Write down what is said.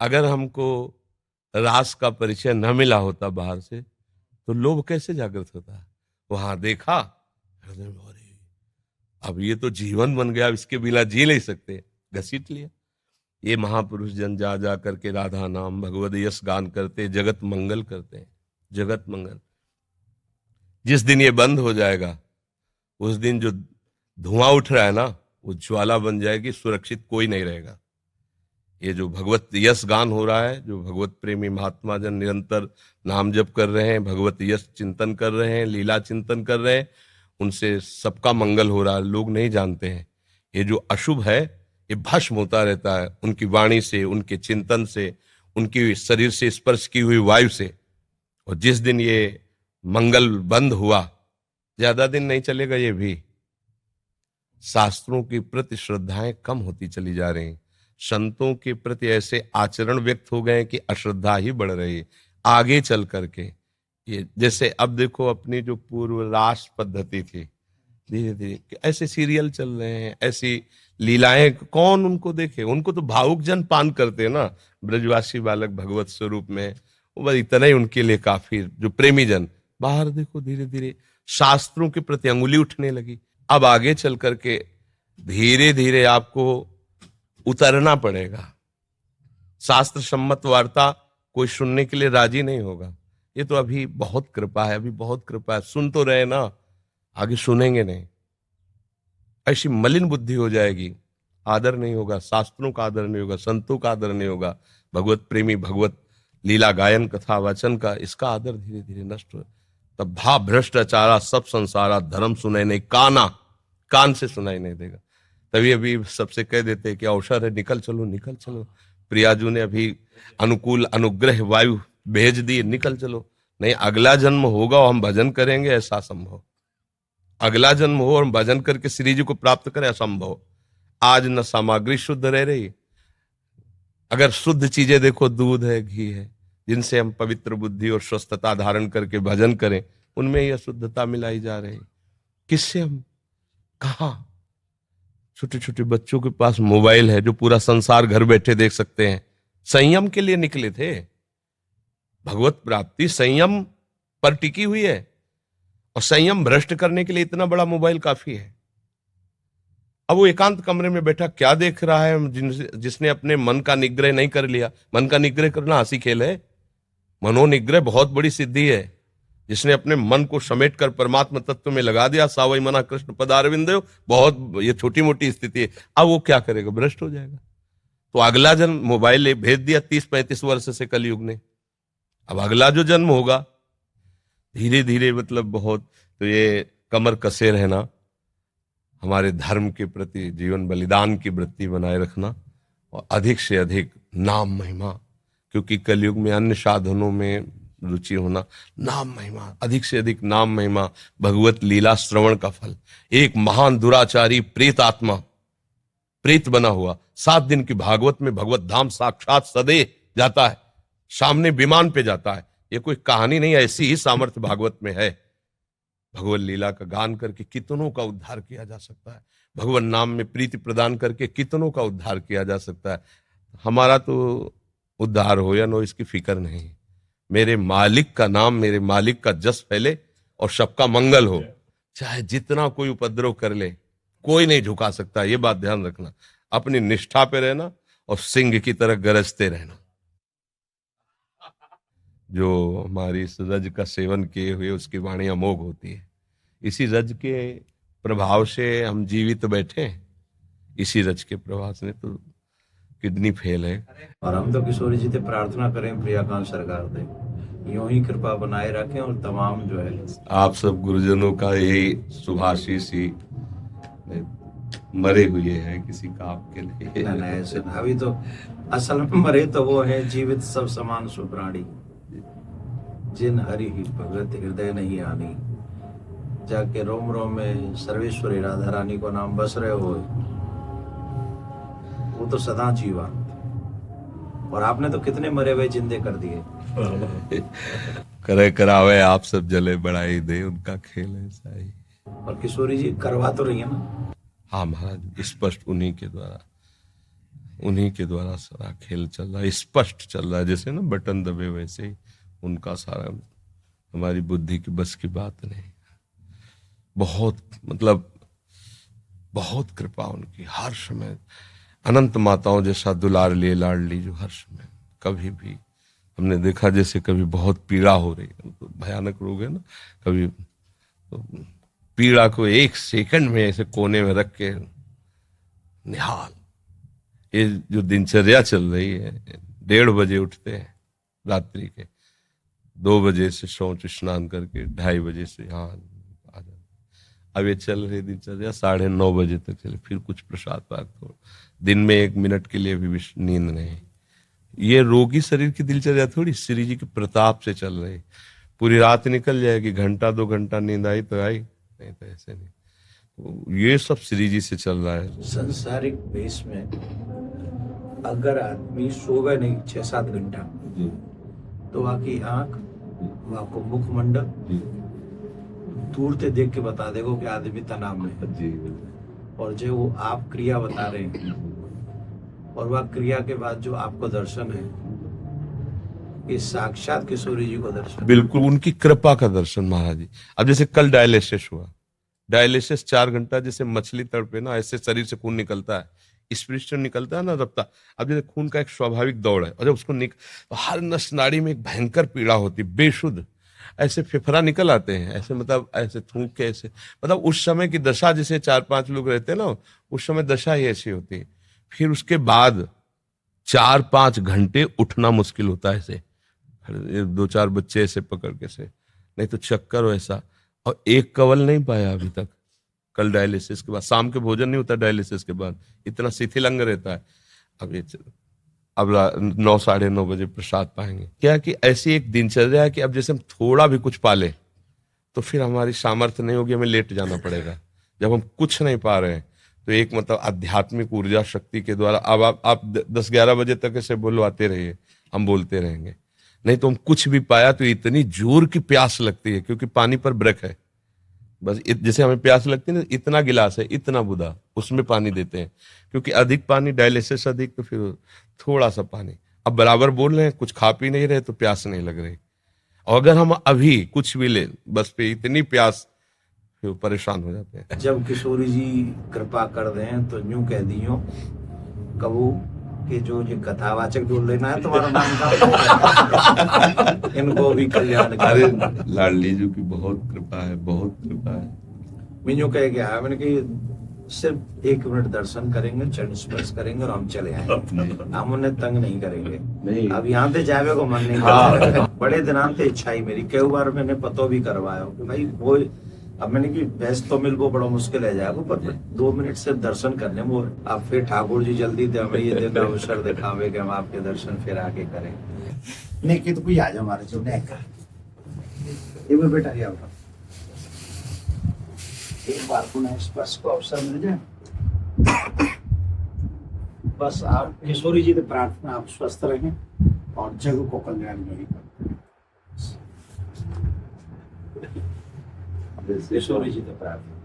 अगर हमको रास का परिचय न मिला होता बाहर से, तो लोभ कैसे जागृत होता? वहां देखा, हृदय में, अरे अब ये तो जीवन बन गया, इसके बिना जी नहीं सकते, घसीट लिया। ये महापुरुष जन जा जा करके राधा नाम भगवद यश गान करते, जगत मंगल करते हैं, जगत मंगल। जिस दिन ये बंद हो जाएगा, उस दिन जो धुआं उठ रहा है ना, वो ज्वाला बन जाएगी, सुरक्षित कोई नहीं रहेगा। ये जो भगवत यश गान हो रहा है, जो भगवत प्रेमी महात्मा जन निरंतर नाम जप कर रहे हैं, भगवत यश चिंतन कर रहे हैं, लीला चिंतन कर रहे हैं, उनसे सबका मंगल हो रहा है। लोग नहीं जानते हैं ये जो अशुभ है ये भस्म होता रहता है उनकी वाणी से, उनके चिंतन से, उनकी शरीर से स्पर्श की हुई वायु से। और जिस दिन ये मंगल बंद हुआ, ज्यादा दिन नहीं चलेगा, ये भी शास्त्रों के प्रति श्रद्धाएं कम होती चली जा रही, संतों के प्रति ऐसे आचरण व्यक्त हो गए कि अश्रद्धा ही बढ़ रही है आगे चल करके। ये जैसे अब देखो, अपनी जो पूर्व रास पद्धति थी, धीरे धीरे ऐसे सीरियल चल रहे हैं, ऐसी लीलाएं, कौन उनको देखे? उनको तो भावुक जन पान करते हैं ना, ब्रजवासी बालक भगवत स्वरूप में, वो बस इतना ही उनके लिए काफी। जो प्रेमी जन, बाहर देखो धीरे धीरे शास्त्रों के प्रति अंगुली उठने लगी। अब आगे चल करके धीरे धीरे आपको उतरना पड़ेगा। शास्त्र सम्मत वार्ता कोई सुनने के लिए राजी नहीं होगा। ये तो अभी बहुत कृपा है, अभी बहुत कृपा है, सुन तो रहे ना, आगे सुनेंगे नहीं। ऐसी मलिन बुद्धि हो जाएगी, आदर नहीं होगा, शास्त्रों का आदर नहीं होगा, संतों का आदर नहीं होगा, भगवत प्रेमी भगवत लीला गायन कथा वाचन का, इसका आदर धीरे धीरे नष्ट हो। तब भा भ्रष्टाचारा सब संसारा, धर्म सुनाई नहीं, कान से सुनाई नहीं देगा। तभी अभी सबसे कह देते कि अवसर है, निकल चलो निकल चलो। प्रियाजू ने अभी अनुकूल अनुग्रह वायु भेज दी, निकल चलो। नहीं, अगला जन्म होगा और हम भजन करेंगे, ऐसा संभव। अगला जन्म हो और हम भजन करके श्री जी को प्राप्त करें, असंभव। आज न सामग्री शुद्ध रह रही। अगर शुद्ध चीजें देखो, दूध है, घी है, जिनसे हम पवित्र बुद्धि और स्वस्थता धारण करके भजन करें, उनमें यह शुद्धता मिलाई जा रही। किससे हम कहा? छोटे छोटे बच्चों के पास मोबाइल है, जो पूरा संसार घर बैठे देख सकते हैं। संयम के लिए निकले थे। भगवत प्राप्ति संयम पर टिकी हुई है, और संयम भ्रष्ट करने के लिए इतना बड़ा मोबाइल काफी है। अब वो एकांत कमरे में बैठा क्या देख रहा है? जिसने अपने मन का निग्रह नहीं कर लिया। मन का निग्रह करना हंसी खेल है, मनोनिग्रह बहुत बड़ी सिद्धि है। जिसने अपने मन को समेट कर परमात्मा तत्व में लगा दिया, सावई मना कृष्ण पदारविंदो, बहुत ये छोटी मोटी स्थिति है। अब वो क्या करेगा? भ्रष्ट हो जाएगा। तो अगला जन्म मोबाइल भेज दिया 30-35 वर्ष से कलयुग ने। अब अगला जो जन्म होगा, धीरे धीरे मतलब बहुत, तो ये कमर कसे रहना, हमारे धर्म के प्रति जीवन बलिदान की वृत्ति बनाए रखना, और अधिक से अधिक नाम महिमा, क्योंकि कलयुग में अन्य साधनों में रुचि होना, नाम महिमा, अधिक से अधिक नाम महिमा, भगवत लीला श्रवण का फल। एक महान दुराचारी प्रेत आत्मा, प्रेत बना हुआ, 7 दिन की भागवत में भगवत धाम साक्षात सदे जाता है, सामने विमान पे जाता है। ये कोई कहानी नहीं है, ऐसी ही सामर्थ्य भागवत में है। भगवत लीला का गान करके कितनों का उद्धार किया जा सकता है। भगवान नाम में प्रीति प्रदान करके कितनों का उद्धार किया जा सकता है। हमारा तो उद्धार हो या नो, इसकी फिक्र नहीं। मेरे मालिक का नाम, मेरे मालिक का जस फैले और सबका मंगल हो। चाहे जितना कोई उपद्रव कर ले, कोई नहीं झुका सकता। ये बात ध्यान रखना। अपनी निष्ठा पे रहना और सिंह की तरह गरजते रहना। जो हमारी इस रज का सेवन किए हुए, उसकी वाणी अमोघ होती है। इसी रज के प्रभाव से हम जीवित बैठे हैं। इसी रज के प्रभाव से तो किडनी फेल है। और हम तो किशोरी जी से प्रार्थना करें, प्रियाकांत सरकार दे यूं ही कृपा बनाए रखें। और तमाम जो है आप सब गुरुजनों का यही शुभाशीष ही मरे हुए हैं किसी काम के लिए। ऐसे अभी तो असल में मरे तो वो है जीवित सब समान सुप्राणी, जिन हरि ही भगत हृदय नहीं आनी। जाके रोम रोम में सर्वेश्वरी राधा रानी को नाम बस रहे हो, वो तो सदा जीवंत। और आपने तो कितने मरे हुए जिंदे कर दिए। करे करावे आप सब जले बढ़ाई दे, उनका खेल ऐसा ही। और किशोरी जी करवा तो रही है ना। हाँ महाराज, स्पष्ट उन्हीं के द्वारा उन्हीं के द्वारा सारा खेल चल रहा है, स्पष्ट चल रहा है, जैसे ना बटन दबे वैसे ही उनका सारा, हमारी बुद्धि की बस की बात नहीं। बहुत मतलब बहुत कृपा उनकी, हर समय अनंत माताओं जैसा दुलार लिए लाडली जो हर समय कभी भी हमने देखा, जैसे कभी बहुत पीड़ा हो रही है, तो भयानक रोग है ना, कभी तो पीड़ा को एक सेकंड में ऐसे कोने में रख के निहाल। ये जो दिनचर्या चल रही है, 1:30 बजे उठते हैं रात्रि के, 2 बजे से शौच स्नान करके 2:30 बजे से यहाँ आ जाते। अब ये चल रही दिनचर्या 9:30 बजे तक चले, फिर कुछ प्रसाद पाक हो, दिन में 1 मिनट के लिए भी नींद नहीं। ये रोगी शरीर की दिनचर्या थोड़ी, श्री जी के प्रताप से चल रही। पूरी रात निकल जाएगी, घंटा 2 घंटा नींद आई तो आई, नहीं तो ऐसे नहीं। तो ये सब श्री जी से चल रहा है। संसारिक बेस में अगर आदमी सोवे नहीं 6-7 घंटा, तो वहाँ की आंख, वहाँ को मुखमंडल दूर से देख के बता देगा कि आदमी तनाव में है। और जो वो आप क्रिया बता रहे हैं, और वह क्रिया के बाद जो आपको दर्शन है, ये साक्षात किशोरी जी को दर्शन। बिल्कुल उनकी कृपा का दर्शन महाराज जी। अब जैसे कल डायलिसिस हुआ, डायलिसिस 4 घंटा, जैसे मछली तड़पे ना ऐसे शरीर से खून निकलता है, स्पिरिट निकलता है ना रफ्ता। अब जैसे खून का एक स्वाभाविक दौड़ है, और जब उसको तो हर नस नाड़ी में एक भयंकर पीड़ा होती, बेशुद्ध ऐसे फेफड़ा निकल आते हैं, ऐसे मतलब ऐसे थूक के, ऐसे मतलब उस समय की दशा, जैसे 4-5 लोग रहते हैं ना, उस समय दशा ही ऐसी होती है। फिर उसके बाद 4-5 घंटे उठना मुश्किल होता है, ऐसे 2-4 बच्चे ऐसे पकड़ के से, नहीं तो चक्कर वैसा। और एक कवल नहीं पाया अभी तक। कल डायलिसिस के बाद शाम के भोजन नहीं होता, डायलिसिस के बाद इतना शिथिल अंग रहता है। अब 9-9:30 बजे प्रसाद पाएंगे। क्या कि ऐसी एक दिनचर्या है कि अब जैसे हम थोड़ा भी कुछ पाले तो फिर हमारी सामर्थ्य नहीं होगी, हमें लेट जाना पड़ेगा। जब हम कुछ नहीं पा रहे हैं तो एक मतलब आध्यात्मिक ऊर्जा शक्ति के द्वारा अब आप 10-11 बजे तक ऐसे बुलवाते रहिए, हम बोलते रहेंगे। नहीं तो हम कुछ भी पाया तो इतनी जोर की प्यास लगती है, क्योंकि पानी पर ब्रेक है। बस जैसे हमें प्यास लगती है ना, इतना गिलास है, इतना बुदा, उसमें पानी देते हैं, क्योंकि अधिक पानी, डायलिसिस अधिक, तो फिर थोड़ा सा पानी। अब बराबर बोल रहे हैं, कुछ खा पी नहीं रहे तो प्यास नहीं लग रही। और अगर हम अभी कुछ भी ले, बस पे इतनी प्यास, फिर परेशान हो जाते हैं। जब किशोरी जी कृपा कर दें तो यूं कह दियो कबू कि जो ये कथावाचक जो लेना है तुम्हारा नाम का इनको भी कल्याण। अरे लाडली जी की बहुत कृपा है, बहुत कृपा है। मैं यूं कह गया, मैंने कहा सिर्फ 1 मिनट दर्शन करेंगे, चरण स्पर्श करेंगे और हम चले आएंगे, हम उन्हें तंग नहीं करेंगे। नहीं। अब यहाँ से जावे को मन नहीं करता। बड़े दिनांत से इच्छा ही मेरी, कई बार मैंने पतो भी करवाया कि भाई वो, अब मैंने कि भैंस तो मिल वो बड़ा मुश्किल है जाएगा, पर 2 मिनट से दर्शन करने वो। अब फिर ठाकुर जी जल्दी दे हमें ये दिन अवसर दिखावे कि हम आपके दर्शन फिर आके करें। नहीं कि तो कोई आ जाओ हमारे जो नहीं कर ये वो बेटा ये आओ, एक बार पुनः स्पर्श को अवसर मिल जाए, बस आप किशोरी जी से प्रार्थना, आप स्वस्थ रहें और जग को कल्याण करें। किशोरी जी से प्रार्थना।